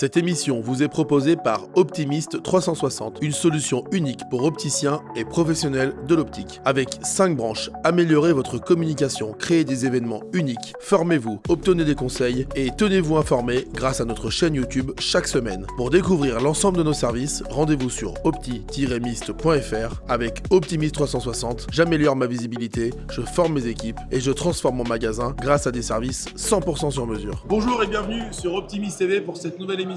Cette émission vous est proposée par Optimist 360, une solution unique pour opticiens et professionnels de l'optique. Avec 5 branches, améliorez votre communication, créez des événements uniques, formez-vous, obtenez des conseils et tenez-vous informés grâce à notre chaîne YouTube chaque semaine. Pour découvrir l'ensemble de nos services, rendez-vous sur opti-mist.fr. Avec Optimist 360, j'améliore ma visibilité, je forme mes équipes et je transforme mon magasin grâce à des services 100% sur mesure. Bonjour et bienvenue sur Optimist TV pour cette nouvelle émission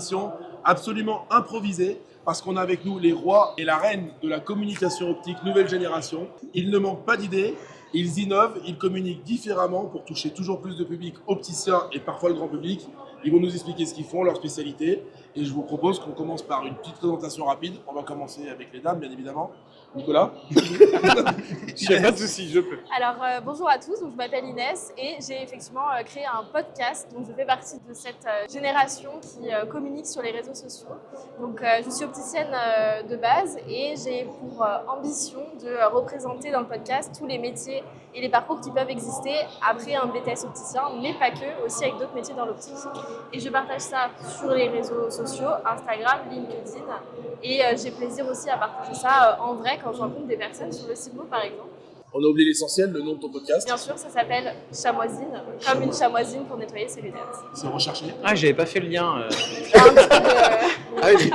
absolument improvisée parce qu'on a avec nous les rois et la reine de la communication optique nouvelle génération. Ils ne manquent pas d'idées, ils innovent, ils communiquent différemment pour toucher toujours plus de public opticien et parfois le grand public. Ils vont nous expliquer ce qu'ils font, leur spécialité. Et je vous propose qu'on commence par une petite présentation rapide. On va commencer avec les dames, bien évidemment. Nicolas. Je n'ai pas de soucis, je peux. Alors, bonjour à tous, donc, je m'appelle Inès et j'ai effectivement créé un podcast. Donc, je fais partie de cette génération qui communique sur les réseaux sociaux. Donc, je suis opticienne de base et j'ai pour ambition de représenter dans le podcast tous les métiers et les parcours qui peuvent exister après un BTS opticien, mais pas que, aussi avec d'autres métiers dans l'optique. Et je partage ça sur les réseaux sociaux, Instagram, LinkedIn. Et j'ai plaisir aussi à partager ça en vrai quand je rencontre des personnes sur le CIMO par exemple. On a oublié l'essentiel, le nom de ton podcast. Bien sûr, ça s'appelle Chamoisine, comme une chamoisine pour nettoyer ses lunettes. C'est recherché. Ah, j'avais pas fait le lien. Un petit peu Ah oui.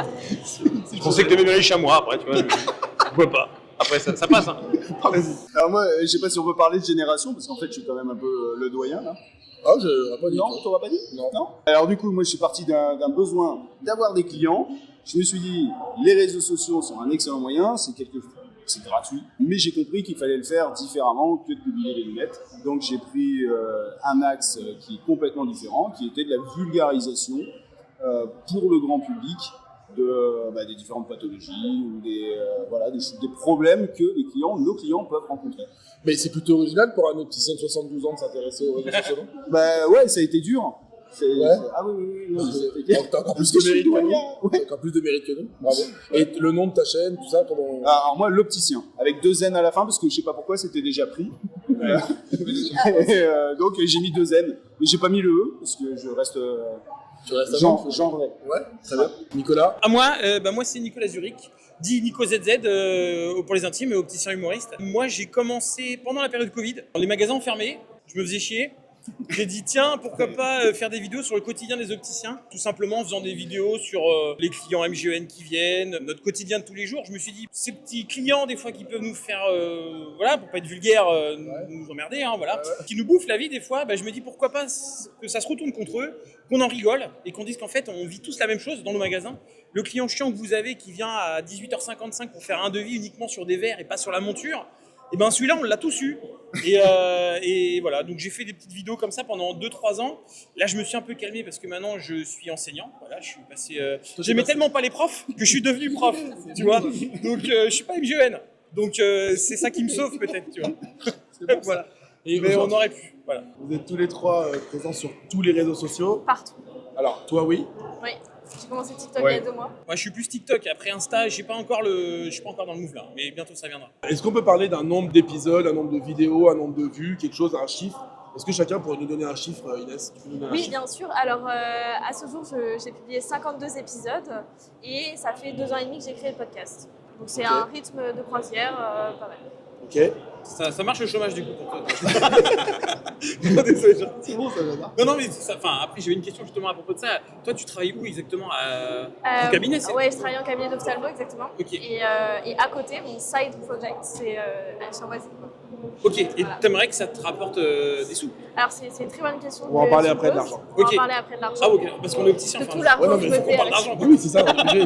Je pensais que t'aimais bien les chamois après, tu vois. Pourquoi pas. Après, ça passe. Hein. Vas-y. Alors moi, je sais pas si on peut parler de génération, parce qu'en fait, je suis quand même un peu le doyen, là. Ah, je n'aurais pas dit. Non, t'auras pas dit? Non. Alors du coup, moi, je suis parti d'un besoin d'avoir des clients. Je me suis dit, les réseaux sociaux sont un excellent moyen, c'est gratuit, mais j'ai compris qu'il fallait le faire différemment que de publier les lunettes. Donc j'ai pris un axe qui est complètement différent, qui était de la vulgarisation pour le grand public des différentes pathologies ou des problèmes que nos clients peuvent rencontrer. Mais c'est plutôt original pour un opticien de 72 ans de s'intéresser aux réseaux sociaux. Ouais, ça a été dur. Ah oui. Non, T'as encore plus de mérite que nous. T'as encore plus de mérite que nous. Bravo. Et le nom de ta chaîne, tout ça, comment... Alors moi, l'opticien, avec 2 N à la fin, parce que je sais pas pourquoi, c'était déjà pris. Donc j'ai mis 2 N, mais j'ai pas mis le E, parce que je reste... Tu restes Jean vrai. Ouais, très bien. Nicolas. À moi, moi c'est Nicolas Zurich, dit Nico ZZ pour les intimes, opticien humoriste. Moi j'ai commencé pendant la période Covid, les magasins ont fermé, je me faisais chier. J'ai dit tiens, pourquoi pas faire des vidéos sur le quotidien des opticiens, tout simplement en faisant des vidéos sur les clients MGEN qui viennent, notre quotidien de tous les jours. Je me suis dit, ces petits clients des fois qui peuvent nous faire, pour pas être vulgaire, nous emmerder, qui nous bouffent la vie des fois, je me dis pourquoi pas que ça se retourne contre eux, qu'on en rigole et qu'on dise qu'en fait on vit tous la même chose dans nos magasins. Le client chiant que vous avez qui vient à 18h55 pour faire un devis uniquement sur des verres et pas sur la monture, et celui-là on l'a tous eu. Et voilà, donc j'ai fait des petites vidéos comme ça pendant 2-3 ans. Là je me suis un peu calmé parce que maintenant je suis enseignant. Voilà, je suis passé. J'aimais tellement pas les profs que je suis devenu prof, tu vois. Donc je suis pas MGEN. Donc c'est ça qui me sauve peut-être, tu vois. C'est bon, voilà. Mais on aurait pu. Voilà. Vous êtes tous les 3 présents sur tous les réseaux sociaux. partout. Alors, toi, oui. Oui, j'ai commencé TikTok il y a 2 mois. Moi je suis plus TikTok. Après Insta, je suis pas encore dans le move là, mais bientôt ça viendra. Est-ce qu'on peut parler d'un nombre d'épisodes, un nombre de vidéos, un nombre de vues, quelque chose, un chiffre? Est-ce que chacun pourrait nous donner un chiffre, Inès? Tu peux nous donner un Oui, chiffre? bien sûr. Alors, à ce jour, j'ai publié 52 épisodes et ça fait 2 ans et demi que j'ai créé le podcast. Donc, c'est un rythme de croisière pas mal. Ok. Ça marche le chômage du coup pour toi. Désolé, c'est bon, ça va. Non, mais après j'avais une question justement à propos de ça. Toi, tu travailles où exactement au cabinet Oui, je travaille en cabinet d'ophtalmo, exactement. Ok. Et à côté, mon side project, c'est la chamoisine. Ok, et t'aimerais que ça te rapporte des sous? Alors, c'est une très bonne question. On va en que parler tu après de poses. l'argent. On va Ok. en parler après de l'argent. Ah ok, parce qu'on est opticien. De enfin, tout l'argent Ouais, non, que je mais me faut fais qu'on parle avec. d'argent. Oui, c'est ça, on est obligé.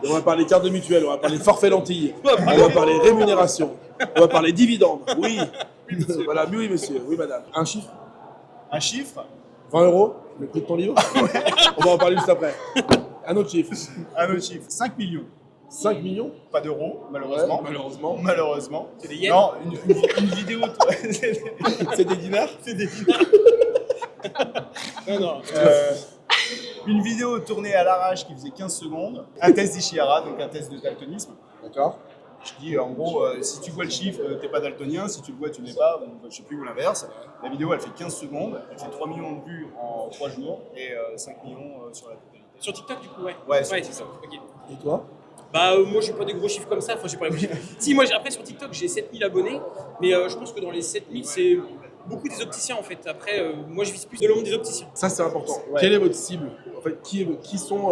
Et on va parler carte de mutuelle, on va parler forfait lentilles, on va parler rémunération, on va parler dividendes. Oui. Voilà, oui, monsieur, oui, madame. Un chiffre? Un chiffre? 20 €, le prix de ton livre? On va en parler juste après. Un autre chiffre? Un autre chiffre. 5 millions. 5 millions? Pas d'euros, malheureusement. Ouais, malheureusement. Malheureusement. C'est des yens. Non, une vidéo... C'est des dinars? C'est des dinars. Non. Une vidéo tournée à l'arrache qui faisait 15 secondes. Un test d'Ishihara, donc un test de daltonisme. D'accord. Je dis en gros, si tu vois le chiffre, t'es pas daltonien, si tu le vois, tu n'es pas, je sais plus, ou l'inverse. La vidéo, elle fait 15 secondes, elle fait 3 millions de vues en 3 jours et 5 millions sur la totalité. Sur TikTok, du coup, ouais. Ouais, c'est ça. Ok. Et toi? Bah, moi, j'ai pas des gros chiffres comme ça. Enfin, j'ai pas les gros chiffres. Si, moi, après, sur TikTok, j'ai 7000 abonnés. Mais je pense que dans les 7000, c'est beaucoup des opticiens, en fait. Après, moi, je vise plus de le monde des opticiens. Ça, c'est important. Ouais. Quelle est votre cible? En fait, qui sont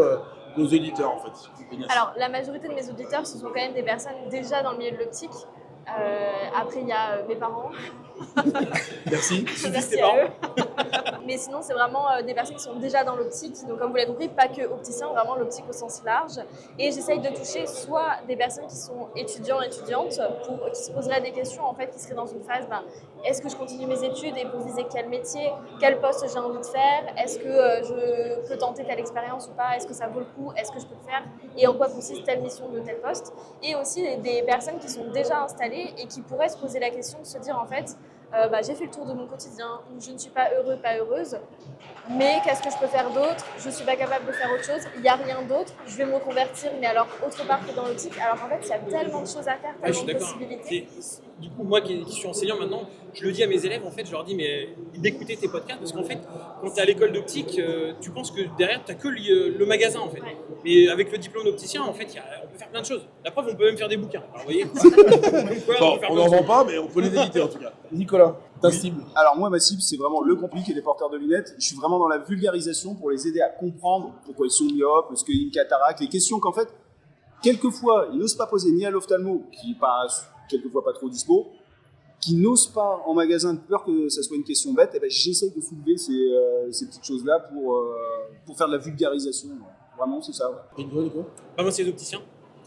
vos éditeurs, en fait? Ignace. Alors, la majorité de mes auditeurs, ce sont quand même des personnes déjà dans le milieu de l'optique. Après, il y a mes parents. Merci. Merci tes à parents. eux. Mais sinon, c'est vraiment des personnes qui sont déjà dans l'optique. Donc, comme vous l'avez compris, pas que opticiens, vraiment l'optique au sens large. Et j'essaye de toucher soit des personnes qui sont étudiantes, qui se poseraient des questions, en fait, qui seraient dans une phase, est-ce que je continue mes études et pour viser quel métier, quel poste j'ai envie de faire, est-ce que je peux tenter telle expérience ou pas, est-ce que ça vaut le coup, est-ce que je peux le faire et en quoi consiste telle mission de tel poste. Et aussi des personnes qui sont déjà installées et qui pourraient se poser la question de se dire, en fait, j'ai fait le tour de mon quotidien, je ne suis pas heureux, pas heureuse, mais qu'est-ce que je peux faire d'autre? Je ne suis pas capable de faire autre chose, il n'y a rien d'autre, je vais me reconvertir, mais alors autre part que dans l'optique. Alors qu'en fait, il y a tellement de choses à faire, Ah, je tellement suis de d'accord. possibilités. Du coup, moi qui suis enseignant maintenant, je le dis à mes élèves, en fait, je leur dis mais d'écouter tes podcasts parce qu'en fait, quand tu es à l'école d'optique, tu penses que derrière, tu n'as que le magasin en fait. Ouais. Mais avec le diplôme d'opticien, en fait, on peut faire plein de choses. La preuve, on peut même faire des bouquins. Alors, vous voyez Donc, voilà, Bon, peut faire on plein n'en de vend choses. pas, mais on peut les éditer en tout cas. Nicolas, ta cible? Alors moi, ma cible, c'est vraiment le compliqué et les porteurs de lunettes. Je suis vraiment dans la vulgarisation pour les aider à comprendre pourquoi ils sont myopes, est-ce qu'il y a une cataracte, les questions qu'en fait, quelquefois, ils n'osent pas poser ni à l'ophtalmo, qui est pas, quelquefois pas trop dispo, qui n'osent pas en magasin de peur que ça soit une question bête. Et ben, j'essaye de soulever ces petites choses-là pour faire de la vulgarisation. Vraiment, c'est ça. Ouais. Et toi, Nico? Bah, moi, c'est les opticiens.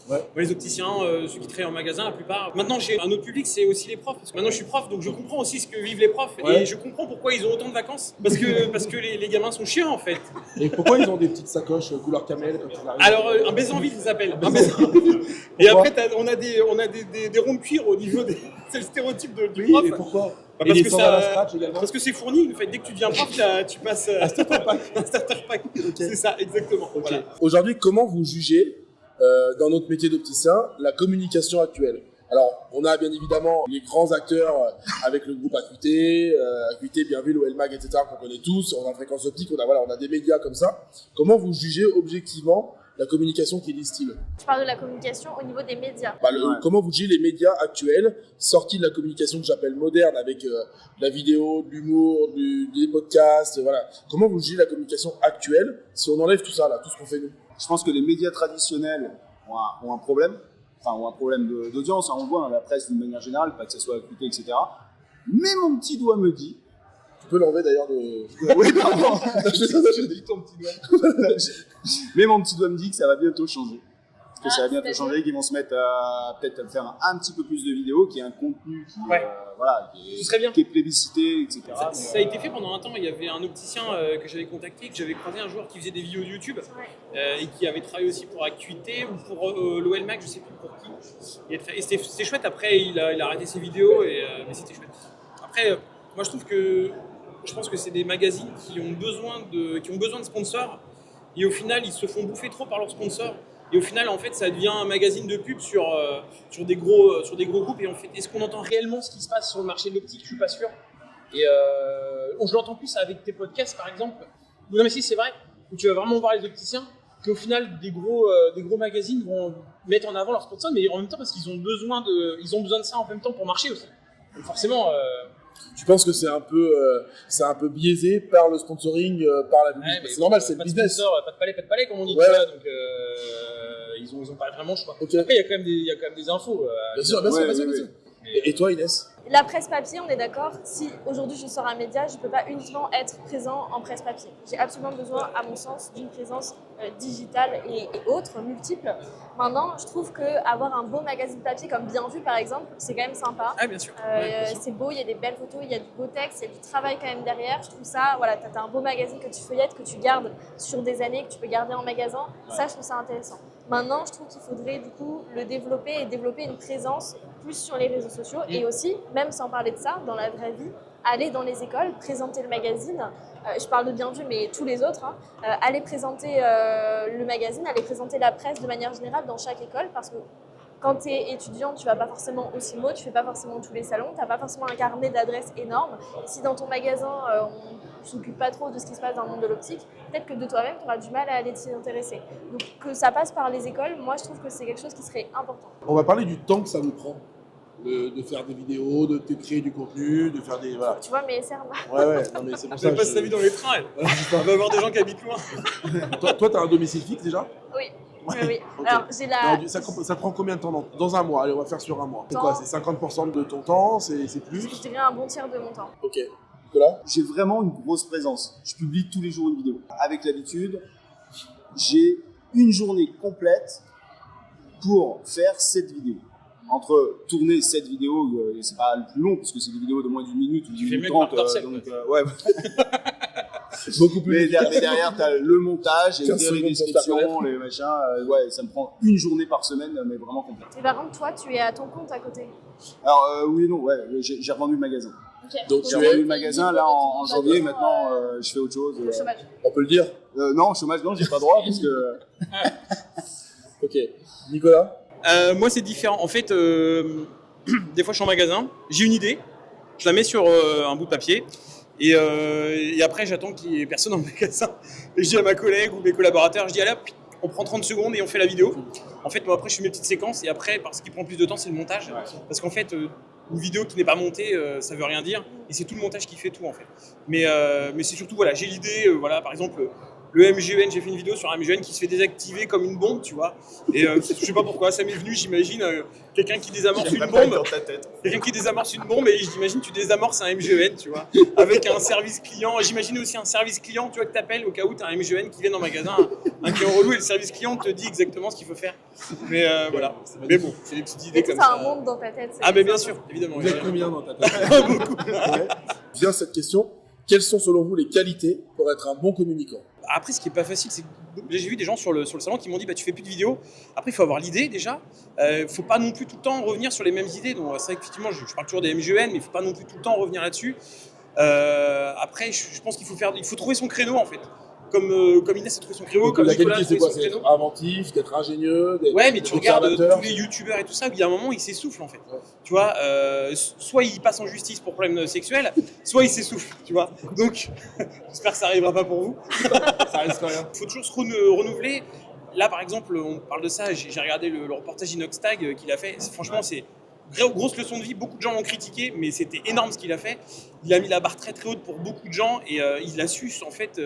Ouais. Moi, les opticiens, ceux qui travaillent en magasin, la plupart. Maintenant, j'ai un autre public, c'est aussi les profs. Parce que maintenant, je suis prof, donc je comprends aussi ce que vivent les profs. Ouais. Et je comprends pourquoi ils ont autant de vacances. Parce que les gamins sont chiants, en fait. Et pourquoi ils ont des petites sacoches couleur camel quand ils arrivent? Alors, un baisanville, ça s'appelle. Un baisanville. Et Pourquoi? après, on a des ronds de cuir au niveau des. C'est le stéréotype du Oui, prof. et pourquoi? Bah, Et parce les que sandales à ça- scratch également? Parce que c'est fourni. Le fait, dès que tu deviens prof, tu passes Un starter pack. un starter pack. C'est ça, exactement. Ok. Voilà. Aujourd'hui, comment vous jugez, dans notre métier d'opticien, la communication actuelle? Alors, on a bien évidemment les grands acteurs avec le groupe Acuité, Bienville, OLMag, etc., qu'on connaît tous. On a Fréquence Optique, on a des médias comme ça. Comment vous jugez objectivement la communication qui distille? Je parle de la communication au niveau des médias. Ouais. Comment vous jugez les médias actuels, sortis de la communication que j'appelle moderne, avec de la vidéo, de l'humour, des podcasts, voilà. Comment vous jugez la communication actuelle, si on enlève tout ça, là, tout ce qu'on fait nous? Je pense que les médias traditionnels ont un problème, ont un problème d'audience. On le voit, la presse d'une manière générale, pas que ce soit Acuité, etc. Mais mon petit doigt me dit... Tu peux l'enlever d'ailleurs de... Oui, pardon, je dis ton petit doigt. Mais mon petit doigt me dit que ça va bientôt changer. Que ça va bientôt c'est-à-dire changer, qu'ils vont se mettre peut-être à faire un petit peu plus de vidéos, qui est un contenu qui, Ouais. Ce serait bien. qui est plébiscité, etc. Ça a été fait pendant un temps. Il y avait un opticien que j'avais contacté, que j'avais croisé un jour, qui faisait des vidéos YouTube et qui avait travaillé aussi pour Acuité ou pour l'OLMAC, je sais plus pour qui. Et c'était chouette. Après, il a arrêté ses vidéos, mais c'était chouette. Après, moi, je pense que c'est des magazines qui ont besoin de sponsors et au final, ils se font bouffer trop par leurs sponsors. Et au final, en fait, ça devient un magazine de pub sur des gros groupes. Et en fait, est-ce qu'on entend réellement ce qui se passe sur le marché de l'optique? Je suis pas sûr. Et je l'entends plus avec tes podcasts, par exemple. Non, mais si, c'est vrai, où tu vas vraiment voir les opticiens, qu'au final, des gros magazines vont mettre en avant leurs sponsors, mais en même temps, parce qu'ils ont besoin de ça en même temps pour marcher aussi. Donc forcément, Tu penses que c'est un peu biaisé par le sponsoring, par la publicité? C'est normal, c'est le pas de business. sponsor, pas de palais, comme on dit. Ouais. Tu vois, donc ils ont pas vraiment le choix. Ok. Après, il y a quand même des infos. Bien sûr, bien sûr. Et toi, Inès? La presse papier, on est d'accord, si aujourd'hui je sors un média, je ne peux pas uniquement être présent en presse papier. J'ai absolument besoin, à mon sens, d'une présence digitale et autres, multiples. Maintenant, je trouve qu'avoir un beau magazine papier comme Bien Vu, par exemple, c'est quand même sympa. Ah, bien sûr. Ouais, bien sûr. C'est beau, il y a des belles photos, il y a du beau texte, il y a du travail quand même derrière. Je trouve ça, voilà, tu as un beau magazine que tu feuillettes, que tu gardes sur des années, que tu peux garder en magasin. Ça, je trouve ça intéressant. Maintenant, je trouve qu'il faudrait du coup le développer et développer une présence plus sur les réseaux sociaux et aussi, même sans parler de ça, dans la vraie vie, aller dans les écoles, présenter le magazine. Je parle de Bien Vu, mais tous les autres. Aller présenter le magazine, aller présenter la presse de manière générale dans chaque école parce que quand tu es étudiant, tu vas pas forcément au CIMO, tu fais pas forcément tous les salons, tu n'as pas forcément un carnet d'adresses énorme. Si dans ton magasin, s'occupe pas trop de ce qui se passe dans le monde de l'optique, peut-être que de toi-même, tu auras du mal à aller t'y intéresser. Donc que ça passe par les écoles, moi je trouve que c'est quelque chose qui serait important. On va parler du temps que ça vous prend de faire des vidéos, de créer du contenu, de faire des... Voilà. Tu vois, mais servent. Ouais, non mais c'est pour Je ça. sais pas si t'as vu dans les trains, elle. On va avoir des gens qui habitent loin. Toi, t'as un domicile fixe déjà? Oui. Oui. Ok. Alors, j'ai la... Non, ça prend combien de temps dans un mois? Allez, on va faire sur un mois. C'est Temps. quoi? C'est 50% de ton temps? C'est plus? Je dirais un bon tiers de mon temps. Ok. Nicolas? J'ai vraiment une grosse présence. Je publie tous les jours une vidéo. Avec l'habitude, j'ai une journée complète pour faire 7 vidéos. Entre tourner 7 vidéos, c'est pas le plus long, parce que c'est des vidéos de moins d'une minute ou d'une fais minute mieux que 30. Marc Dorcel, Ouais. Beaucoup plus. Mais derrière, t'as le montage, 15 écrire les secondes pour faire descriptions, les machins. Ouais, ça me prend une journée par semaine, mais vraiment complète. Et par contre, toi, tu es à ton compte à côté. Alors, oui et non, ouais, j'ai revendu le magasin. Donc, J'ai tu es- revendu le magasin, là, en janvier, maintenant, je fais autre chose. Le chômage. On peut le dire? Non, chômage, non, j'ai pas droit, parce que... Ok. Nicolas? Moi, c'est différent. En fait, des fois, je suis en magasin, j'ai une idée, je la mets sur un bout de papier, et après, j'attends qu'il n'y ait personne dans le magasin. Et je dis à ma collègue ou mes collaborateurs, je dis, allez hop, on prend 30 secondes et on fait la vidéo. En fait, moi, après, je fais mes petites séquences, et après, ce qui prend plus de temps, c'est le montage. Parce qu'en fait, une vidéo qui n'est pas montée, ça veut rien dire, et c'est tout le montage qui fait tout, en fait. Mais c'est surtout, voilà, j'ai l'idée, voilà, par exemple... Le MGN, j'ai fait une vidéo sur un MGN qui se fait désactiver comme une bombe, tu vois. Et je sais pas pourquoi, ça m'est venu, j'imagine, quelqu'un qui désamorce une bombe. Quelqu'un qui désamorce une bombe et j'imagine tu désamorces un MGN, tu vois. Avec un service client. J'imagine aussi un service client, tu vois, que t'appelles au cas où t'as un MGN qui vient dans le magasin, un client relou et le service client te dit exactement ce qu'il faut faire. Mais voilà. Mais bon, c'est des petites idées Et comme tout, t'as ça. un monde dans ta tête. Ah, mais bien sûr, évidemment. Vous êtes combien dans ta tête? Beaucoup. Ouais. Bien cette question. Quelles sont selon vous les qualités pour être un bon communicant? Après, ce qui est pas facile, c'est que j'ai vu des gens sur le salon qui m'ont dit bah, tu fais plus de vidéos. Après, il faut avoir l'idée déjà. Faut pas non plus tout le temps revenir sur les mêmes idées. Donc, c'est vrai qu'effectivement, je parle toujours des MGN, mais il faut pas non plus tout le temps revenir là-dessus. Après, je pense qu'il faut trouver son créneau en fait. Comme Inès a trouvé son créneau, Donc, comme la Nicolas a qualité, c'est trouvé quoi? son C'est créneau. d'être inventif, d'être ingénieux, d'être Ouais, mais tu regardes observateur. tous les youtubeurs et tout ça, il y a un moment, ils s'essoufflent en fait. Tu vois, soit ils passent en justice pour problème sexuel, soit ils s'essoufflent, tu vois. Donc, j'espère que ça arrivera pas pour vous. Ça risque rien. Il faut toujours se renouveler. Là, par exemple, on parle de ça, j'ai regardé le reportage Inoxtag qu'il a fait. Franchement, c'est grosse leçon de vie. Beaucoup de gens l'ont critiqué, mais c'était énorme ce qu'il a fait. Il a mis la barre très très haute pour beaucoup de gens et il a su en fait...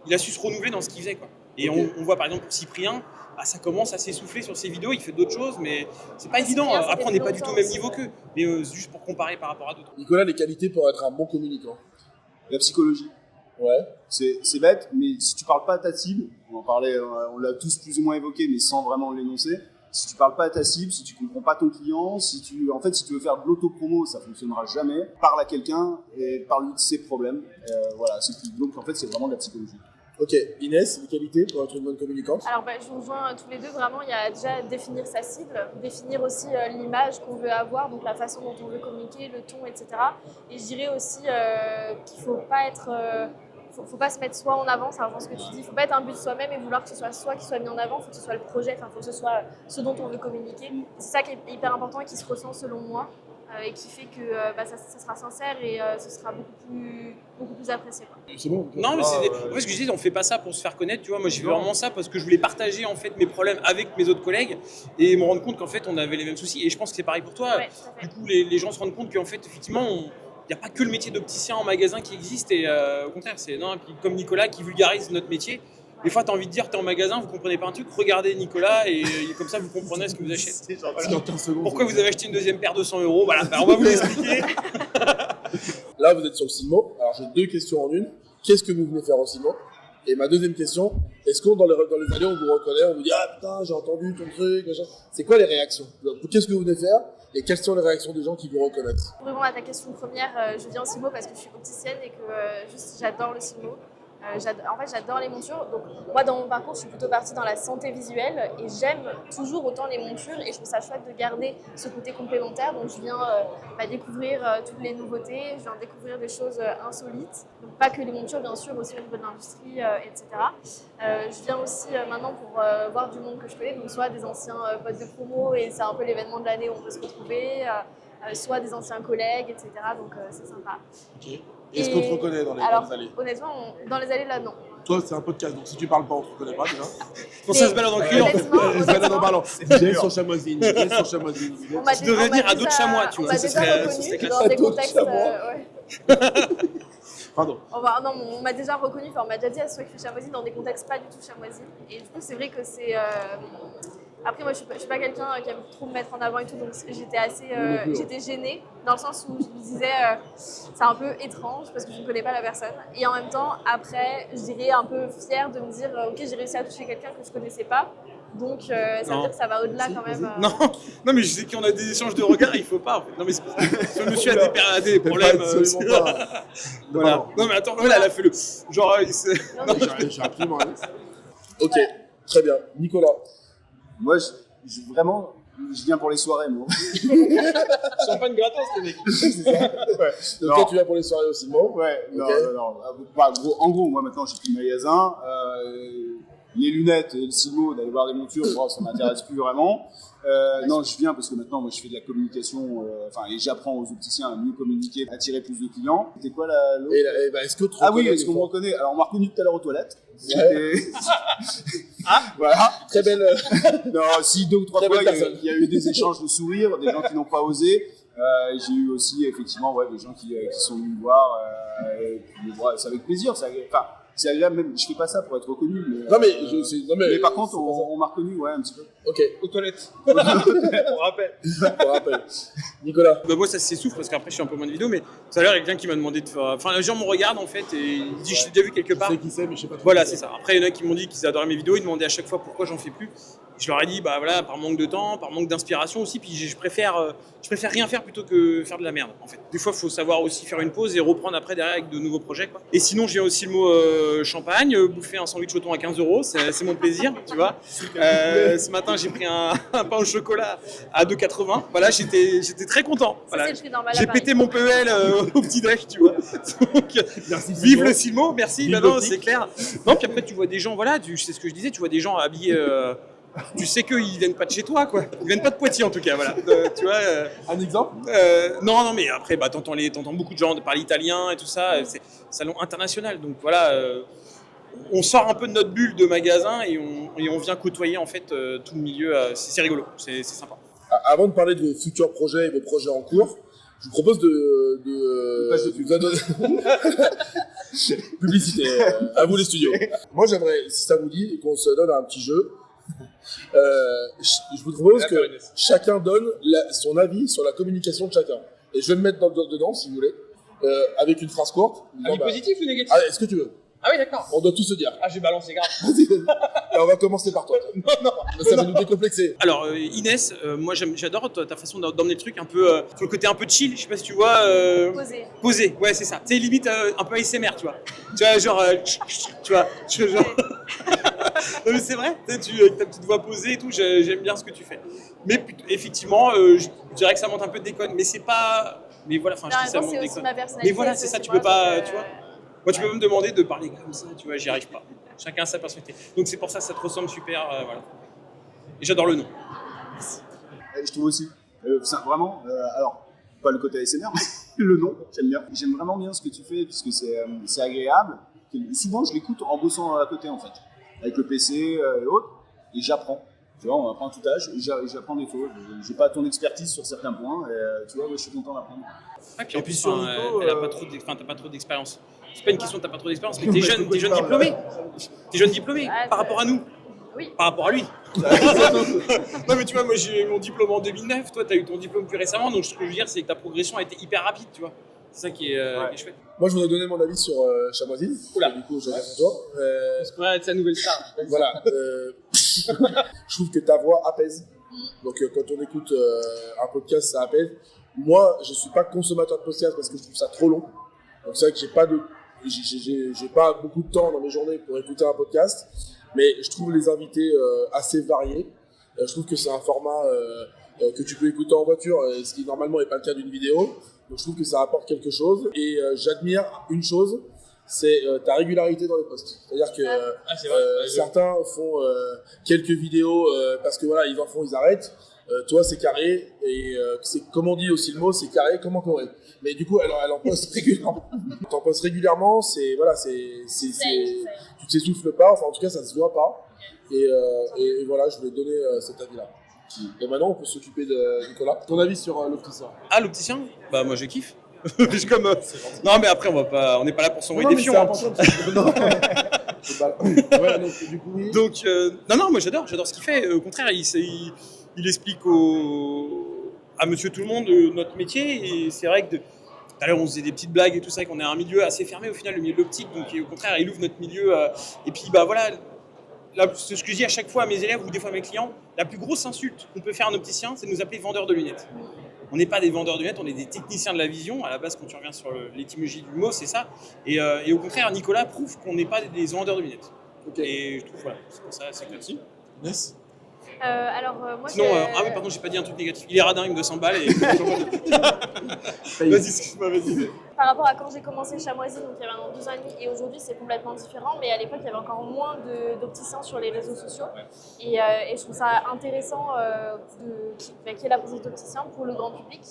il a su se renouveler dans ce qu'il faisait, quoi. Et Ok. on voit par exemple pour Cyprien, bah, ça commence à s'essouffler sur ses vidéos, il fait d'autres choses, mais c'est pas évident. Cyprien, ça Après, fait on n'est pas du tout au longtemps même aussi. niveau qu'eux, mais juste pour comparer par rapport à d'autres. Nicolas, les qualités pour être un bon communicant? La psychologie. Ouais. C'est bête, mais si tu parles pas à ta cible, on en parlait, on l'a tous plus ou moins évoqué, mais sans vraiment l'énoncer. Si tu parles pas à ta cible, si tu comprends pas ton client, si tu veux faire de l'auto-promo, ça fonctionnera jamais. Parle à quelqu'un et parle-lui de ses problèmes. Voilà, c'est tout. Donc en fait, c'est vraiment de la psychologie. Ok. Inès, les qualités pour être une bonne communicante? Alors, je vous rejoins tous les deux. Vraiment, il y a déjà définir sa cible, définir aussi l'image qu'on veut avoir, donc la façon dont on veut communiquer, le ton, etc. Et je dirais aussi qu'il faut pas être... faut pas se mettre soi en avant, ça rejoint ce que tu dis. Il faut pas être un but de soi-même et vouloir que ce soit soi qui soit mis en avant. Il faut que ce soit le projet, il faut que ce soit ce dont on veut communiquer. C'est ça qui est hyper important et qui se ressent selon moi et qui fait que ça sera sincère et ce sera beaucoup plus apprécié, quoi. C'est bon. Non, mais en fait, ce que je disais, on fait pas ça pour se faire connaître, tu vois. Moi, j'ai fait vraiment ça parce que je voulais partager en fait mes problèmes avec mes autres collègues et me rendre compte qu'en fait, on avait les mêmes soucis. Et je pense que c'est pareil pour toi. Ouais, tout à fait. Du coup, les gens se rendent compte qu'en fait, effectivement, il n'y a pas que le métier d'opticien en magasin qui existe et au contraire, c'est non. Et puis comme Nicolas qui vulgarise notre métier, des fois tu as envie de dire tu es en magasin, vous comprenez pas un truc, regardez Nicolas et comme ça vous comprenez ce que vous achetez. Pourquoi vous avez acheté une deuxième paire de 100 €? Voilà, on va vous l'expliquer. Là, vous êtes sur le CIMO. Alors, j'ai deux questions en une. Qu'est-ce que vous venez faire au CIMO? Et ma deuxième question, est-ce qu'on dans les allées, on vous reconnaît, on vous dit ah putain, j'ai entendu ton truc, machin. C'est quoi les réactions? Qu'est-ce que vous venez faire? Et quelles sont les réactions des gens qui vous reconnaissent? Pour répondre à ta question première, je viens au CIMO parce que je suis opticienne et que juste j'adore le CIMO. En fait, j'adore les montures. Donc, moi, dans mon parcours, je suis plutôt partie dans la santé visuelle et j'aime toujours autant les montures et je trouve ça chouette de garder ce côté complémentaire. Donc, je viens découvrir toutes les nouveautés, je viens découvrir des choses insolites. Donc, pas que les montures, bien sûr, aussi au niveau de l'industrie, etc. Je viens aussi maintenant pour voir du monde que je connais, donc soit des anciens potes de promo et c'est un peu l'événement de l'année où on peut se retrouver, soit des anciens collègues, etc. Donc, c'est sympa. Ok. Est-ce qu'on te reconnaît dans les allées? Honnêtement, dans les allées, là, non. Toi, c'est un podcast, donc si tu parles pas, on te reconnaît pas déjà. Pour ça se balade en criant. Se balade en parlant. J'ai sur Chamoisine. J'ai sur Chamoisine. Tu devrais venir à d'autres chamois, tu vois. On m'a déjà reconnu dans des contextes. Pardon. On m'a déjà reconnu, on m'a déjà dit à ceux qui fait Chamoisine dans des contextes pas du tout Chamoisine. Et du coup, c'est vrai que c'est. Après, moi, je suis pas quelqu'un qui aime trop me mettre en avant et tout, donc j'étais assez. J'étais gênée, dans le sens où je me disais, c'est un peu étrange parce que je ne connais pas la personne. Et en même temps, après, je dirais un peu fière de me dire, ok, j'ai réussi à toucher quelqu'un que je connaissais pas. Donc, ça veut dire que ça va au-delà quand même. Non, mais je sais qu'on a des échanges de regards, il faut pas. En fait. Non, mais c'est parce que ce monsieur a des problèmes. Absolument pas. Voilà. Non, mais attends, voilà, elle a fait le. Genre, Non, je suis absolument à l'aise. Ok, très bien. Nicolas. Moi, je viens pour les soirées, moi. Champagne gratos, les mecs. C'est ça. Ouais. Donc toi, tu viens pour les soirées aussi, bon? Ouais, non, Ok. non. Bah, en gros, moi maintenant, j'ai plus de magasin. Les lunettes et le silo, d'aller voir des montures, bon, ça m'intéresse plus vraiment. Non, je viens parce que maintenant, moi, je fais de la communication, et j'apprends aux opticiens à mieux communiquer, attirer plus de clients. C'était quoi l'autre? Est-ce que tu Ah oui, reconnais est-ce qu'on me reconnaît? Alors, on m'a reconnu tout à l'heure aux toilettes. Ouais. Voilà. Très belle. Non, si 2 ou 3 Très fois, belle il y a eu des échanges de sourires, des gens qui n'ont pas osé. J'ai eu aussi, effectivement, des gens qui sont venus me voir. C'est avec plaisir. C'est agréable même. Je fais pas ça pour être reconnu. Mais par contre, on m'a reconnu, un petit peu. Ok. Aux toilettes. On rappelle. On rappelle. Nicolas. Bah moi ça s'essouffle parce qu'après je suis un peu moins de vidéos, mais tout à l'heure il y a quelqu'un qui m'a demandé de faire. Enfin les gens me regardent en fait et ils disent je t'ai déjà vu quelque part. Je sais qui c'est, mais je sais pas. Voilà, c'est ça. Après, il y en a qui m'ont dit qu'ils adoraient mes vidéos, ils demandaient à chaque fois pourquoi j'en fais plus. Je leur ai dit, bah voilà, par manque de temps, par manque d'inspiration aussi, puis je préfère rien faire plutôt que faire de la merde, en fait. Des fois, il faut savoir aussi faire une pause et reprendre après derrière avec de nouveaux projets, quoi. Et sinon, j'ai aussi le mot champagne, bouffer un sandwich au thon à 15 €, c'est mon plaisir, tu vois. Ce matin, j'ai pris un pain au chocolat à 2,80. Voilà, j'étais très content. Voilà. C'est le prix normal à J'ai Paris. pété mon PEL au petit-déj, tu vois. Donc, Merci, vive le Silmo, merci. Vive Bah non, l'optique. c'est clair. Non, puis après, tu vois des gens, voilà, c'est ce que je disais, tu vois des gens habillés. Tu sais qu'ils viennent pas de chez toi, quoi. Ils viennent pas de Poitiers, en tout cas, voilà. Tu vois. Un exemple? Non, mais après, bah, t'entends beaucoup de gens parler italien et tout ça. C'est salon international, donc voilà. On sort un peu de notre bulle de magasin et on vient côtoyer en fait tout le milieu. C'est rigolo, c'est sympa. Avant de parler de vos futurs projets et vos projets en cours, je vous propose publicité. À vous les studios. Moi, j'aimerais, si ça vous dit, qu'on se donne un petit jeu. Je vous propose que chacun donne son avis sur la communication de chacun. Et je vais me mettre dedans, si vous voulez, avec une phrase courte. Avis positif ou négatif? Est-ce que tu veux? Ah oui, d'accord. On doit tout se dire. Ah, j'ai balancé grave. Et on va commencer par toi. Non. Ça va nous décomplexer. Alors Inès, moi j'adore ta façon d'emmener le truc un peu sur le côté un peu chill. Je sais pas si tu vois. Posé. Ouais, c'est ça. Tu sais, limite un peu ASMR, tu vois. Tu vois, genre, tu vois, genre. Non, mais c'est vrai. Tu avec ta petite voix posée et tout. J'aime bien ce que tu fais. Mais effectivement, je dirais que ça monte un peu de déconne. Mais c'est pas. Mais voilà, enfin, je dis ça monte de déconne. Mais voilà, c'est ça. Tu peux pas, tu vois. Moi, tu peux me demander de parler comme ça, tu vois, j'y arrive pas. Chacun a sa personnalité. Donc c'est pour ça que ça te ressemble super, voilà. Et j'adore le nom. Je trouve aussi. Vraiment, alors, pas le côté ASMR, mais le nom, j'aime bien. J'aime vraiment bien ce que tu fais, puisque c'est agréable. Souvent, je l'écoute en bossant à côté, en fait, avec le PC et autres, et j'apprends. Tu vois, on apprend à tout âge, j'apprends des choses. J'ai pas ton expertise sur certains points, et tu vois, moi, je suis content d'apprendre. Ah, puis en plus, t'as pas trop d'expérience. C'est pas une question de t'as pas trop d'expérience, mais t'es jeune diplômé. T'es jeune diplômé par rapport à nous. Oui. Par rapport à lui. Non mais tu vois, moi j'ai eu mon diplôme en 2009, toi t'as eu ton diplôme plus récemment, donc ce que je veux dire c'est que ta progression a été hyper rapide, tu vois. C'est ça qui est chouette. Moi, je voudrais donner mon avis sur Chamoisine. Oula. Du coup, je viens à toi. Parce qu'on va être sa nouvelle star. Voilà. Je trouve que ta voix apaise. Donc, quand on écoute un podcast, ça apaise. Moi, je suis pas consommateur de podcast parce que je trouve ça trop long. Donc, c'est vrai que j'ai pas beaucoup de temps dans mes journées pour écouter un podcast. Mais je trouve les invités assez variés. Je trouve que c'est un format que tu peux écouter en voiture, ce qui normalement n'est pas le cas d'une vidéo. Donc je trouve que ça apporte quelque chose. Et j'admire une chose, c'est ta régularité dans les posts. C'est-à-dire que certains font quelques vidéos parce que voilà, ils en font, ils arrêtent. Toi, c'est carré, et c'est, comme on dit aussi le mot, c'est carré comme en Corée. Mais du coup, elle en poste régulièrement. T'en postes régulièrement, tu t'essouffles pas, enfin en tout cas, ça se voit pas. Et voilà, je voulais donner cet avis-là. Et maintenant, on peut s'occuper de Nicolas. Ton avis sur l'opticien? Ah, l'opticien? Bah, moi, je kiffe. Je comme, non, mais après, on n'est pas là pour s'envoyer des fions. C'est Hein. important. Ouais, donc, du coup, oui. Donc, non, moi, j'adore ce qu'il fait. Au contraire, il explique à monsieur tout le monde notre métier. Et c'est vrai que tout à l'heure, on faisait des petites blagues et tout ça, qu'on est un milieu assez fermé au final, le milieu de l'optique. Donc, au contraire, il ouvre notre milieu. Et puis, bah voilà. Là, c'est ce que je dis à chaque fois à mes élèves ou des fois à mes clients, la plus grosse insulte qu'on peut faire à un opticien, c'est de nous appeler vendeurs de lunettes. On n'est pas des vendeurs de lunettes, on est des techniciens de la vision. À la base, quand tu reviens sur l'étymologie du mot, c'est ça. Et au contraire, Nicolas prouve qu'on n'est pas des vendeurs de lunettes. Okay. Et je trouve, voilà, c'est pour ça, c'est clair. Yes. Moi, Sinon, ah oui, pardon, j'ai pas dit un truc négatif. Il est radin, il me 200 balles et... Vas-y, excuse-moi, vas-y. Par rapport à quand j'ai commencé Chamoisi, donc il y avait maintenant 2 ans et demi, et aujourd'hui c'est complètement différent, mais à l'époque il y avait encore moins d'opticiens sur les réseaux sociaux. Et je trouve ça intéressant qu'il y ait la présence d'opticiens pour le grand public.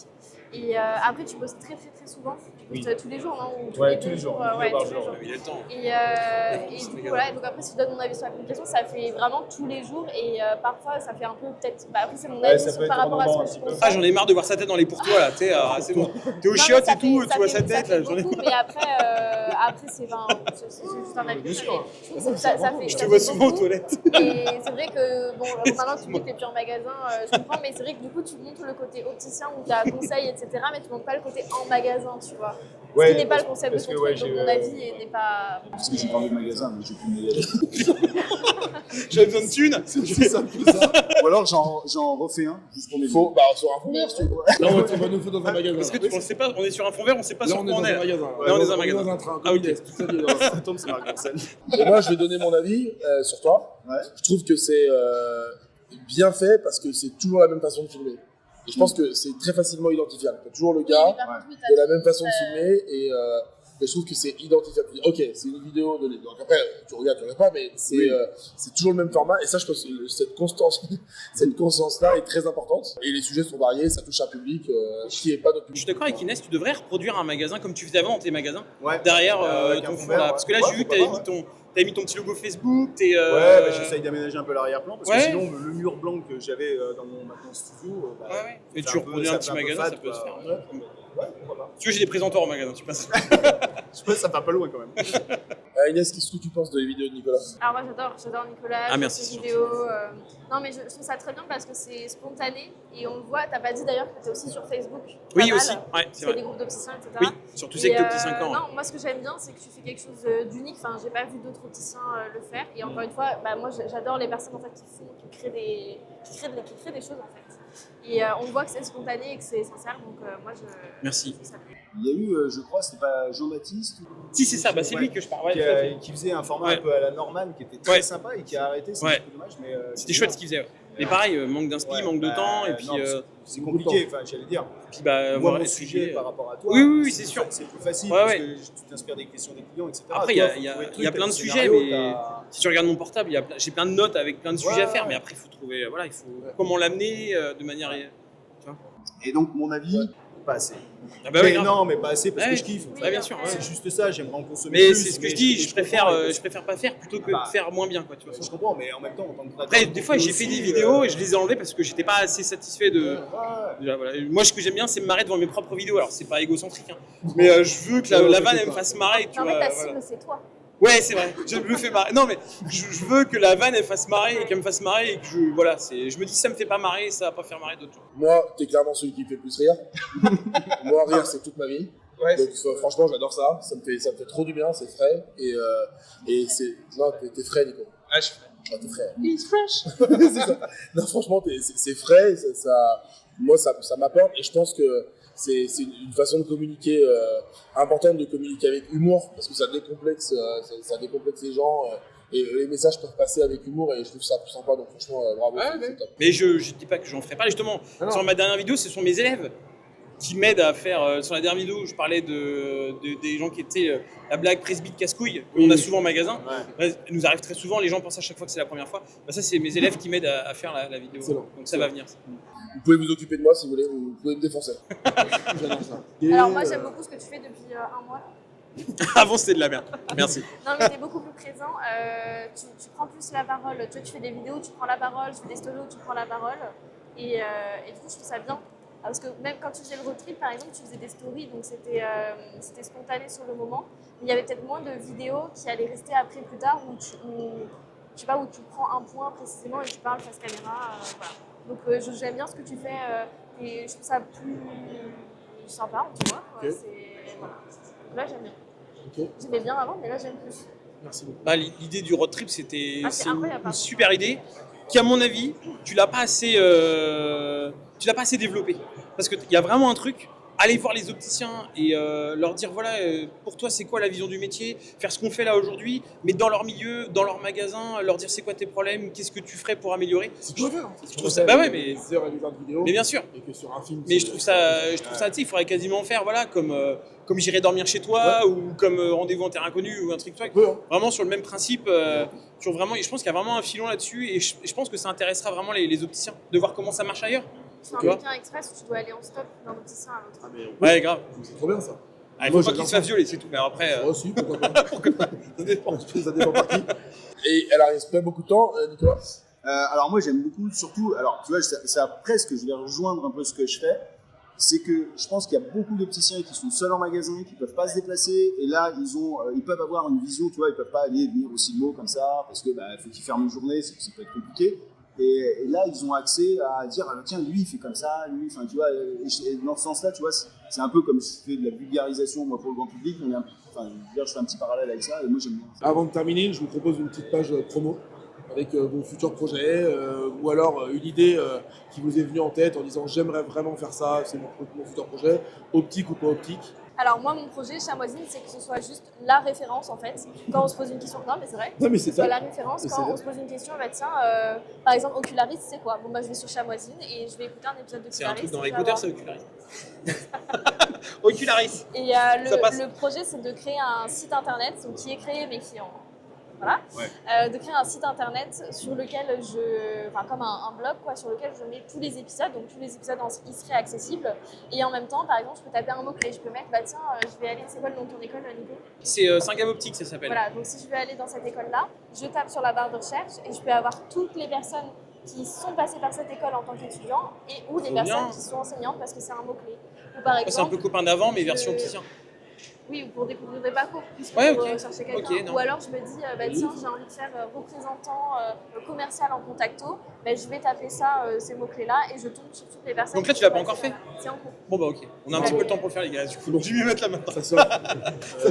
Et après tu bosses très souvent, tu bosses tous les jours, non? Ou Ouais, tous les jours. Ouais, tous les jours. Il y a le temps. Et du coup, voilà, donc après si je donne mon avis sur la communication, ça fait vraiment tous les jours, et parfois ça fait un peu peut-être, après c'est mon avis par rapport à ce que je pense. Ah, j'en ai marre de voir sa tête dans les pourtois là, tu sais, c'est bon. T'es aux chiottes et tout, tu vois sa tête là, j'en ai beaucoup, mais après c'est juste un avis. Je te vois souvent aux toilettes. Et c'est vrai que, bon, maintenant tu dis que t'es plus en magasin, je comprends, mais c'est vrai que du coup tu montres le côté opticien où tu as conseil, etc., mais tu montres pas le côté en magasin, tu vois. Ouais, ce qui n'est pas le concept de ton truc, donc mon avis n'est pas... Parce que j'ai parlé de magasin, mais j'ai plus de magasin. J'avais besoin de thunes. C'est simple que ça. Ou alors j'en refais un, juste pour mes Faut, bah, sur un fond vert, si tu veux. Là, on va nous faut dans un magasin. Parce que on sait pas, on est sur un fond vert, on sait pas Là, sur on quoi on est est. dans un magasin. Là, on est dans un magasin. Dans un train. Ah, ok. Ça tombe, c'est Marc-Marcel. Et moi, je vais donner mon avis sur toi. Ouais. Je trouve que c'est bien fait parce que c'est toujours la même façon de filmer. Et je pense que c'est très facilement identifiable. T'as toujours le gars de la même façon de filmer et je trouve que c'est identifiable. Ok, c'est une vidéo de donc après tu regardes pas, mais c'est toujours le même format et ça je pense que cette constance là est très importante et les sujets sont variés, ça touche un public qui est pas notre Je public. suis d'accord avec Inès, tu devrais reproduire un magasin comme tu faisais avant dans tes magasins. Ouais. Derrière Avec ton un fond fond vert, là. ouais. Parce que là, j'ai vu que t'avais mis ton petit logo Facebook. Ouais, bah, j'essaye d'aménager un peu l'arrière-plan parce que sinon le mur blanc que j'avais dans mon studio. Ouais. Et tu reproduis un petit magasin, ça peut se faire. Ouais, pourquoi pas. Tu veux, j'ai des présentoirs au magasin, tu passes. Je pense que ça fait un peu loin quand même. Inès, qu'est-ce que tu penses de les vidéos de Nicolas? Alors moi j'adore Nicolas, Ah, merci, ses c'est vidéos. Non mais je trouve ça très bien parce que c'est spontané et on le voit, t'as pas dit d'ailleurs que t'es aussi sur Facebook. Oui, pas mal. aussi, ouais, c'est C'est vrai. des groupes d'opticiens, etc. Oui, surtout c'est que t'es petit 5 ans. Non, moi ce que j'aime bien c'est que tu fais quelque chose d'unique, enfin j'ai pas vu d'autres opticiens le faire et encore une fois, bah, moi j'adore les personnes en fait qui créent des choses en fait. Et on voit que c'est spontané et que c'est sincère, donc moi je... Merci. je trouve ça bien. Il y a eu, je crois, c'était pas Jean-Baptiste Si, c'est ça, bah, c'est lui que je parle. Ouais, tout à fait. qui faisait un format Ouais. un peu à la Norman qui était très sympa et qui a arrêté, c'est un peu dommage. Mais C'était chouette ce qu'il faisait. Ouais. Mais pareil, manque d'inspi, manque de temps, et puis. non, c'est compliqué, enfin, j'allais dire. Puis bah, Moi, voir mon les sujet sujets. par rapport à toi, Oui, c'est sûr. C'est plus facile Ouais, parce ouais. que tu t'inspires des questions des clients, etc. Après, Toi, il y faut a trouver le plein de truc, sujets, t'as le mais scénario, t'as- si tu regardes mon portable, j'ai plein de notes avec plein de sujets à faire, mais après, il faut trouver. Voilà, il faut comment l'amener de manière. Et donc, mon avis, pas assez. Ah bah Mais ouais, grave. non, mais pas assez parce Ouais, que je kiffe. Ouais, bien sûr. Ouais. C'est juste ça, j'aimerais en consommer Mais plus. c'est ce que je dis, je préfère pas faire plutôt que Bah, de faire moins bien, quoi. Tu vois. Je comprends, mais en même temps, en tant que créateur Après, de des fois, j'ai contenu fait des aussi, vidéos et je les ai enlevées parce que j'étais pas assez satisfait de. ouais. Déjà, voilà. Moi, ce que j'aime bien, c'est me marrer devant mes propres vidéos. Alors, c'est pas égocentrique, hein. Mais je veux que la vanne elle me fasse marrer. Tu Non mais vois, ta voilà. cible c'est toi. Ouais, c'est vrai. Je me fais marrer. Non, mais je veux que la vanne elle fasse marrer et qu'elle me fasse marrer et que je me dis si ça me fait pas marrer, ça va pas faire marrer d'autres gens. Moi, t'es clairement celui qui me fait le plus rire. Moi, rire, c'est toute ma vie. Ouais. Donc, franchement, j'adore ça. Ça me fait trop du bien, c'est frais. Et c'est. Non, t'es frais, Nico. Ah, je fais. Ah, t'es frais. It's fresh. C'est ça. Non, franchement, c'est frais. Moi, ça m'apporte. Et je pense que c'est une façon de communiquer importante, de communiquer avec humour, parce que ça décomplexe les gens. Et les messages peuvent passer avec humour et je trouve ça plus sympa. Donc, franchement, bravo. C'est top. Mais je dis pas que j'en ferai pas. Justement, sur ma dernière vidéo, ce sont mes élèves qui m'aident à faire. Sur la dernière vidéo, je parlais des gens qui étaient la blague presbyte casse-couille qu'on a souvent en magasin. Elle nous arrive très souvent. Les gens pensent à chaque fois que c'est la première fois. Bah, ça, c'est mes élèves qui m'aident à faire la vidéo. Excellent. Donc ça va venir. Vous pouvez vous occuper de moi si vous voulez, vous pouvez me défoncer. J'adore ça. Et, Alors moi j'aime beaucoup ce que tu fais depuis un mois. Avant, c'était de la merde. Merci. Non mais t'es beaucoup plus présent, tu prends plus la parole. Tu vois, tu fais des vidéos où tu prends la parole, tu fais des stories où tu prends la parole. Et du coup je trouve ça bien. Parce que même quand tu faisais le road trip par exemple, tu faisais des stories, donc c'était spontané sur le moment. Mais il y avait peut-être moins de vidéos qui allaient rester après plus tard où je sais pas, où tu prends un point précisément et tu parles face caméra. Voilà. Donc j'aime bien ce que tu fais et je trouve ça plus sympa, tu vois. Ok. Voilà. Là j'aime bien. Ok. J'aimais bien avant, mais là j'aime plus. Merci beaucoup. Bah, l'idée du road trip, c'est C'est incroyable, une super idée qui, à mon avis, tu l'as pas assez développée. Parce qu'il y a vraiment un truc, aller voir les opticiens et leur dire voilà, pour toi, c'est quoi la vision du métier, faire ce qu'on fait là aujourd'hui, mais dans leur milieu, dans leur magasin, leur dire c'est quoi tes problèmes, qu'est-ce que tu ferais pour améliorer. C'est tout à fait. Je trouve ça, bah ouais, mais des heures et des heures de vidéo. bien sûr. Et que sur un film. Mais je trouve ça, tu sais, il faudrait quasiment faire, voilà, comme j'irai dormir chez toi, ou comme rendez-vous en terre inconnue, ou un truc, tu vois, Ouais, hein. vraiment sur le même principe. Sur vraiment, et je pense qu'il y a vraiment un filon là-dessus, et je pense que ça intéressera vraiment les opticiens de voir comment ça marche ailleurs. C'est un Tu vois Pékin Express où tu dois aller en stop d'un opticien à l'autre. Ah, mais oui, Ouais, grave. c'est trop bien ça. Ah, il Moi, faut pas j'adore qu'il se ça. fasse violer, c'est tout. Mais après, Moi aussi, pourquoi pas. Ça dépend. Ça dépend par qui. Et alors, il reste pas beaucoup de temps, Nicolas. Alors moi j'aime beaucoup, surtout, alors tu vois, ça presque, je vais rejoindre un peu ce que je fais, c'est que je pense qu'il y a beaucoup d'opticiens qui sont seuls en magasin, qui peuvent pas se déplacer, et là ils peuvent avoir une vision, tu vois, ils peuvent pas aller venir aussi de mots comme ça, parce que faut qu'ils ferment une journée, ça peut être compliqué. Et là, ils ont accès à dire, ah, tiens, lui, il fait comme ça, lui, enfin, tu vois, et dans ce sens-là, tu vois, c'est un peu comme je fais de la vulgarisation, moi, pour le grand public, je fais un petit parallèle avec ça, et moi, j'aime bien. Avant de terminer, je vous propose une petite page promo avec vos futurs projets ou alors une idée qui vous est venue en tête en disant j'aimerais vraiment faire ça, c'est mon futur projet, optique ou pas optique. Alors moi mon projet Chamoisine c'est que ce soit juste la référence en fait quand on se pose une question. Non mais c'est vrai. Non, mais c'est Que ce soit ça. la référence Mais quand c'est on se pose une question. Bah tiens, par exemple Ocularis c'est quoi? Bon bah je vais sur Chamoisine et je vais écouter un épisode c'est un d'Ocularis. truc dans et je vais l'écouteur, avoir- c'est Ocularis. Ocularis. Et Ça passe. le projet c'est de créer un site internet donc, qui est créé mais qui est en... Voilà. Ouais. De créer un site internet sur lequel enfin comme un blog quoi, sur lequel je mets tous les épisodes, donc tous les épisodes ils seraient accessibles. Et en même temps, par exemple, je peux taper un mot-clé, je peux mettre, bah tiens, je vais aller, c'est quoi le nom de ton école, Nico? C'est Saint-Gab Optique, ça s'appelle. Voilà, donc si je veux aller dans cette école-là, je tape sur la barre de recherche et je peux avoir toutes les personnes qui sont passées par cette école en tant qu'étudiants et ou des Trop personnes bien. qui sont enseignantes parce que c'est un mot-clé. Ou par C'est un exemple, peu copain d'avant, mais je- version opticien. oui, ou pour découvrir des parcours, puisque Ouais, pour ok. chercher quelqu'un. Ok, non. Ou alors je me dis, bah, tiens, j'ai envie de faire représentant commercial en contacto, bah, je vais taper ça, ces mots-clés-là, et je tombe sur toutes les personnes. Donc là, qui tu l'as sont pas encore passées fait? là-bas. C'est en cours. Bon bah ok, on a un petit peu le temps pour le faire les gars, du coup. Je vais m'y mettre là maintenant. Ça sort.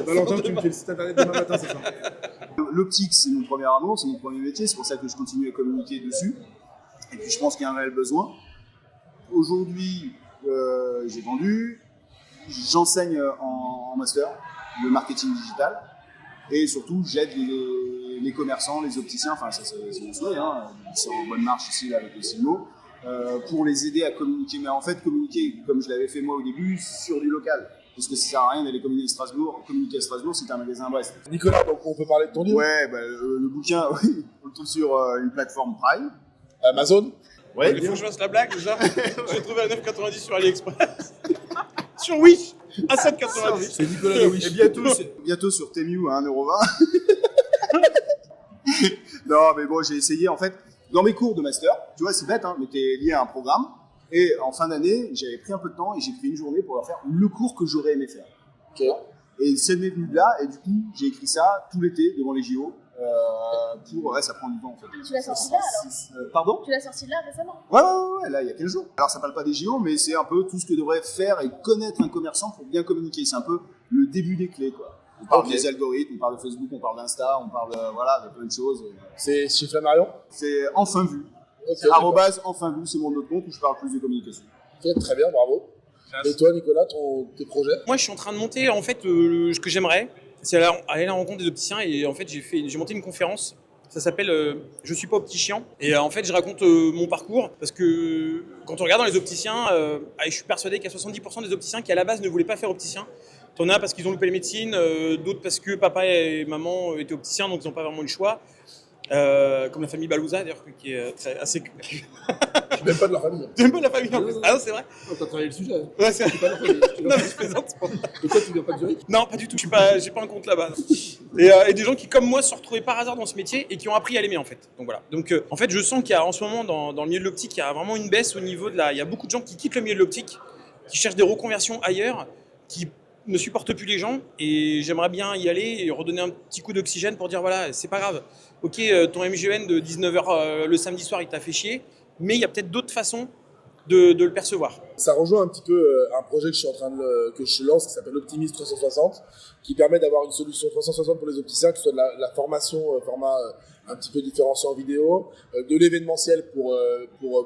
Valentin, tu me fais le site internet demain matin, c'est ça? L'optique, c'est mon premier amour, c'est mon premier métier, c'est pour ça que je continue à communiquer dessus. Et puis je pense qu'il y a un réel besoin. Aujourd'hui, j'ai vendu, j'enseigne en master le marketing digital et surtout j'aide les commerçants, les opticiens, enfin ça c'est mon souhait, hein, ils sont en bonne marche ici là, avec le CIMO, pour les aider à communiquer. Mais en fait, communiquer comme je l'avais fait moi au début sur du local. Parce que ça sert à rien d'aller communiquer à Strasbourg, c'est un magasin à Brest. Nicolas, donc on peut parler de ton livre? Ouais, le bouquin, oui, on le trouve sur une plateforme Prime. Amazon? Ouais, Il faut que je fasse la blague déjà. J'ai trouvé à 9,90 sur AliExpress. Sur Wish à 7,90. C'est Nicolas de Wish. Et bientôt sur Temu à 1,20€. Non, mais bon, j'ai essayé en fait. Dans mes cours de master, tu vois, c'est bête, hein, mais t'es lié à un programme. Et en fin d'année, j'avais pris un peu de temps et j'ai pris une journée pour leur faire le cours que j'aurais aimé faire. Ok. Et c'est m'est venu de là, et du coup, j'ai écrit ça tout l'été devant les JO. Ouais, ça prend du temps en fait. Tu l'as sorti là alors? Pardon? Tu l'as sorti là récemment? Ouais, là, il y a 15 jours. Alors, ça parle pas des JO, mais c'est un peu tout ce que devrait faire et connaître un commerçant pour bien communiquer. C'est un peu le début des clés, quoi. On parle Ok. des algorithmes, on parle de Facebook, on parle d'Insta, on parle de plein de choses. C'est chez Flammarion? C'est enfin vu. Ok, Arrobase enfin vu, c'est mon autre compte où je parle plus de communication. ok, très bien, bravo. Et toi, Nicolas, tes projets? Moi, je suis en train de monter en fait ce que j'aimerais, c'est aller à la rencontre des opticiens et en fait j'ai monté une conférence. Ça s'appelle Je suis pas opticien et en fait je raconte mon parcours parce que quand on regarde dans les opticiens, je suis persuadé qu'il y a 70% des opticiens qui à la base ne voulaient pas faire opticien. T'en as parce qu'ils ont loupé les médecines, d'autres parce que papa et maman étaient opticiens donc ils n'ont pas vraiment eu le choix. comme la famille Balouza d'ailleurs, qui est assez... Je suis même pas de leur famille. J'aime pas la famille en plus. Ah non, c'est vrai. Oh, t'as travaillé le sujet. Hein. Ouais, c'est Je suis pas de leur famille. Non, mais je plaisante. Et toi, tu viens pas de Zurich? Non, pas du tout. J'ai pas un compte là-bas. Et des gens qui, comme moi, se sont retrouvés par hasard dans ce métier et qui ont appris à l'aimer en fait. Donc voilà. Donc en fait, je sens qu'il y a en ce moment dans le milieu de l'optique, il y a vraiment une baisse au niveau de la. Il y a beaucoup de gens qui quittent le milieu de l'optique, qui cherchent des reconversions ailleurs, qui ne supportent plus les gens. Et j'aimerais bien y aller et redonner un petit coup d'oxygène pour dire voilà, c'est pas grave. Ok, ton MGN de 19h le samedi soir, il t'a fait chier, mais il y a peut-être d'autres façons de le percevoir. Ça rejoint un petit peu un projet que je lance qui s'appelle Optimist 360, qui permet d'avoir une solution 360 pour les opticiens, que ce soit de la formation format un petit peu différencié en vidéo, de l'événementiel pour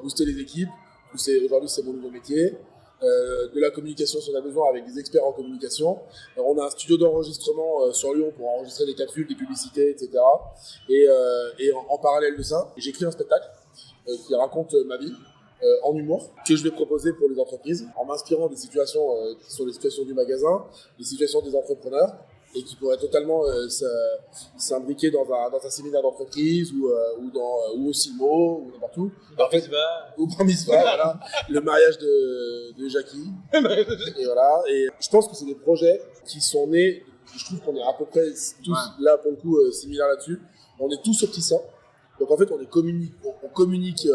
booster les équipes. Aujourd'hui, c'est mon nouveau métier. De la communication si on a besoin avec des experts en communication. Alors, on a un studio d'enregistrement sur Lyon pour enregistrer des capsules, des publicités, etc. Et en parallèle de ça, j'écris un spectacle qui raconte ma vie en humour, que je vais proposer pour les entreprises, en m'inspirant des situations qui sont les situations du magasin, les situations des entrepreneurs, et qui pourraient totalement s'imbriquer dans un séminaire d'entreprise ou au CIMO ou n'importe où. Ou Bar Mitzvah, voilà, le mariage de Jackie. Et voilà. Et je pense que c'est des projets qui sont nés. Je trouve qu'on est à peu près tous là pour le coup similaires là-dessus. On est tous opticiens. Donc en fait, on communique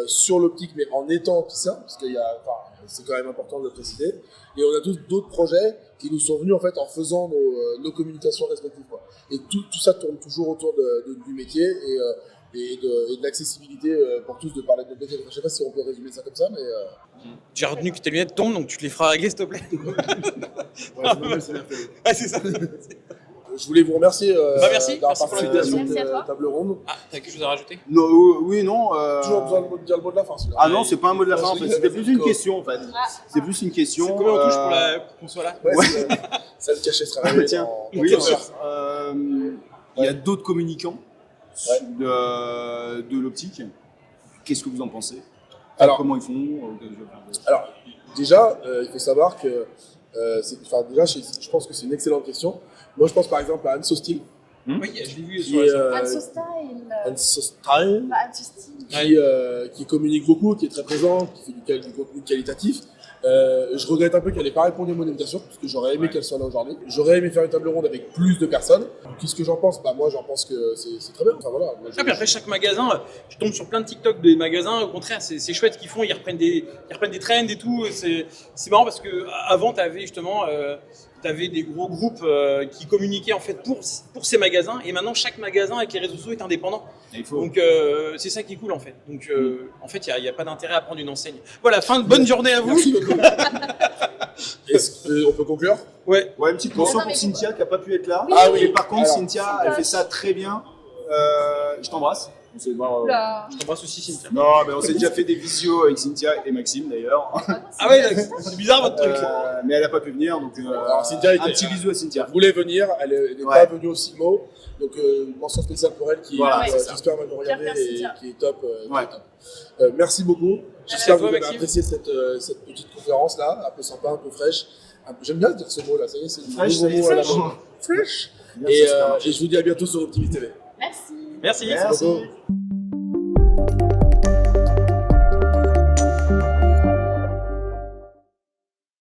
sur l'optique, mais en étant opticien, parce que c'est quand même important de le préciser. Et on a tous d'autres projets qui nous sont venus en fait en faisant nos communications respectives, quoi. Et tout ça tourne toujours autour du métier et de l'accessibilité pour tous de parler de notre métier. Je sais pas si on peut résumer ça comme ça, mais J'ai retenu que tes lunettes tombent, donc tu te les feras régler s'il te plaît. ouais, c'est bien fait. Ah, c'est ça. Je voulais vous remercier merci. d'avoir Merci pour participé à l'invitation. cette Merci à toi. table ronde. Ah, t'as quelque chose à rajouter? Non, oui, non. Toujours besoin de dire le mot de la fin. celui-là. Ah non, c'est pas un mot de la fin en fait. C'était plus une question en fait. Ah. C'est plus une question. C'est combien on touche pour qu'on soit là? Ouais, ça le cachet sera arrivé. Tiens, dans oui, 15 heures. il y a d'autres communicants Ouais. de l'optique. Qu'est-ce que vous en pensez? Alors, comment ils font? Alors, déjà, il faut savoir que, je pense que c'est une excellente question. Moi, je pense par exemple à Anne Sostil, Oui, je l'ai vu qui sur est, la Anso Style. Anne Sostil, Pas Anso Style. qui communique beaucoup, qui est très présente, qui fait du contenu qualitatif. Je regrette un peu qu'elle n'ait pas répondu à mon invitation, parce que j'aurais aimé qu'elle soit là aujourd'hui. J'aurais aimé faire une table ronde avec plus de personnes. Qu'est-ce que j'en pense? Moi, j'en pense que c'est très bien. Enfin, voilà. Moi, Ah, puis après, chaque magasin, je tombe sur plein de TikTok des magasins. Au contraire, c'est chouette qu'ils font. Ils reprennent des trends et tout. C'est marrant parce que avant, t'avais justement des gros groupes qui communiquaient en fait pour ces magasins. Et maintenant, chaque magasin avec les réseaux sociaux est indépendant. Donc, c'est ça qui est cool en fait. Donc, en fait, il n'y a pas d'intérêt à prendre une enseigne. Voilà, bonne journée à vous. Merci beaucoup. On peut conclure? Ouais. Ouais, une petite mention Non, pour mais- Cynthia qui n'a pas pu être là. Ah oui. Et par contre, Alors, Cynthia, elle fait ça très bien. Je t'embrasse. On s'est voir, Oula. Je t'embrasse aussi, Cynthia. Non, mais on s'est déjà fait des visios avec Cynthia et Maxime d'ailleurs. Ah ouais, c'est bizarre votre truc. Mais elle n'a pas pu venir, donc Alors, Cynthia un petit bisou à Cynthia. Elle voulait venir, elle n'est Ouais. pas venue au CIMO. Donc, mention spéciale pour elle qui Voilà, c'est qui ça. j'espère va nous regarder Merci, et Cynthia. qui est top. Ouais. Merci beaucoup. à J'espère que toi, vous avez Maxime. apprécié cette petite conférence là, un peu sympa, un peu fraîche. J'aime bien dire ce mot là, ça y est, c'est un Fresh, nouveau ça y est, mot à la fresh. mode. Fresh. Merci, Et Supermarché. je vous dis à bientôt sur Optimist TV. Merci. Merci. Merci. beaucoup.